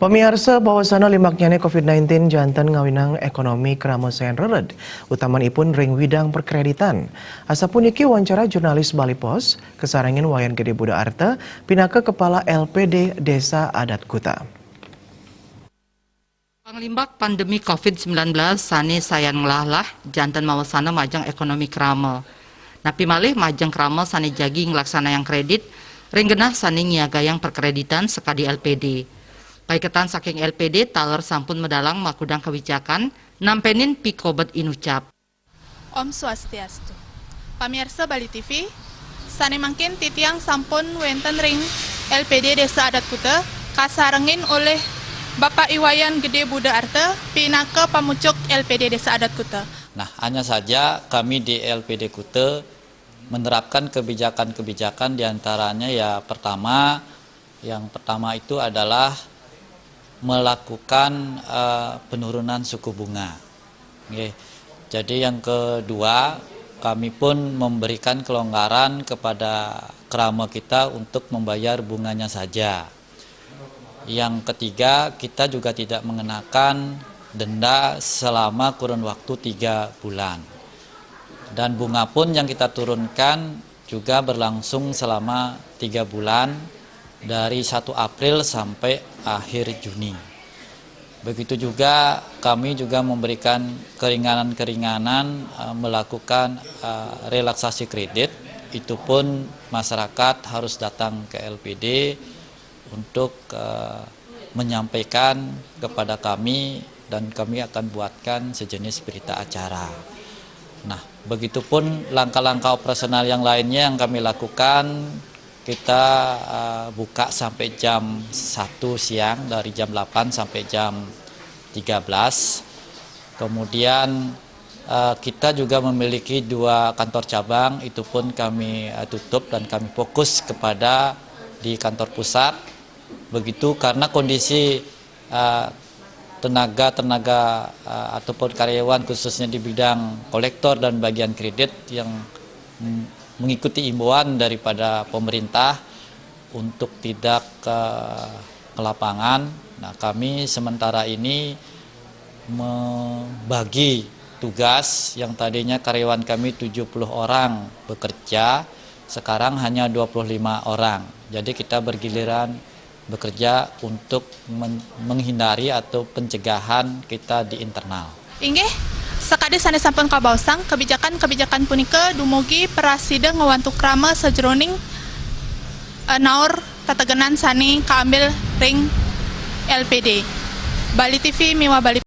Pemirsa bahwasana limaknyane COVID-19 jantan ngawinang ekonomi keramosayan rered, utamanipun ring widang perkreditan. Asapuniki wawancara jurnalis Bali Pos, kesarangin Wayan Gede Buda Arta, pinaka Kepala LPD Desa Adat Kuta. Panglimbak pandemi COVID-19 sani sayan ngelahlah jantan mawasana majang ekonomi krama. Napi malih majang krama sani jagi ngelaksana yang kredit, ringgenah sani ngiaga yang perkreditan sekadi LPD. Paiketan saking LPD taler sampun medalang makudang kebijakan nampenin pikobet inucap. Om Swastiastu. Pamirsa Bali TV, sani mangkin titiang sampun wenten ring LPD Desa Adat Kuta kasarengin oleh Bapak Iwayan Gede Buda Arta, pinaka pamucuk LPD Desa Adat Kuta. Nah, hanya saja kami di LPD Kuta menerapkan kebijakan-kebijakan diantaranya yang pertama itu adalah melakukan penurunan suku bunga. Oke. Jadi yang kedua, kami pun memberikan kelonggaran kepada kerama kita untuk membayar bunganya saja. Yang ketiga, kita juga tidak mengenakan denda selama kurun waktu 3 bulan. Dan bunga pun yang kita turunkan juga berlangsung selama 3 bulan dari 1 April sampai akhir Juni. Begitu juga kami juga memberikan keringanan-keringanan melakukan relaksasi kredit. Itu pun masyarakat harus datang ke LPD untuk menyampaikan kepada kami dan kami akan buatkan sejenis berita acara. Nah, begitupun langkah-langkah operasional yang lainnya yang kami lakukan, kita buka sampai jam 1 siang, dari jam 8 sampai jam 13. Kemudian kita juga memiliki 2 kantor cabang, itu pun kami tutup dan kami fokus kepada di kantor pusat. Begitu karena kondisi tenaga ataupun karyawan khususnya di bidang kolektor dan bagian kredit yang mengikuti imbauan daripada pemerintah untuk tidak ke lapangan. Nah, kami sementara ini membagi tugas yang tadinya karyawan kami 70 orang bekerja, sekarang hanya 25 orang. Jadi kita bergiliran bekerja untuk menghindari atau pencegahan kita di internal. Inggih, sekadi sani sampun kabausang kebijakan-kebijakan punika dumugi prasida ngawantu krama sajroning naur tategenan sani kaambil ring LPD. Bali TV miwa Bali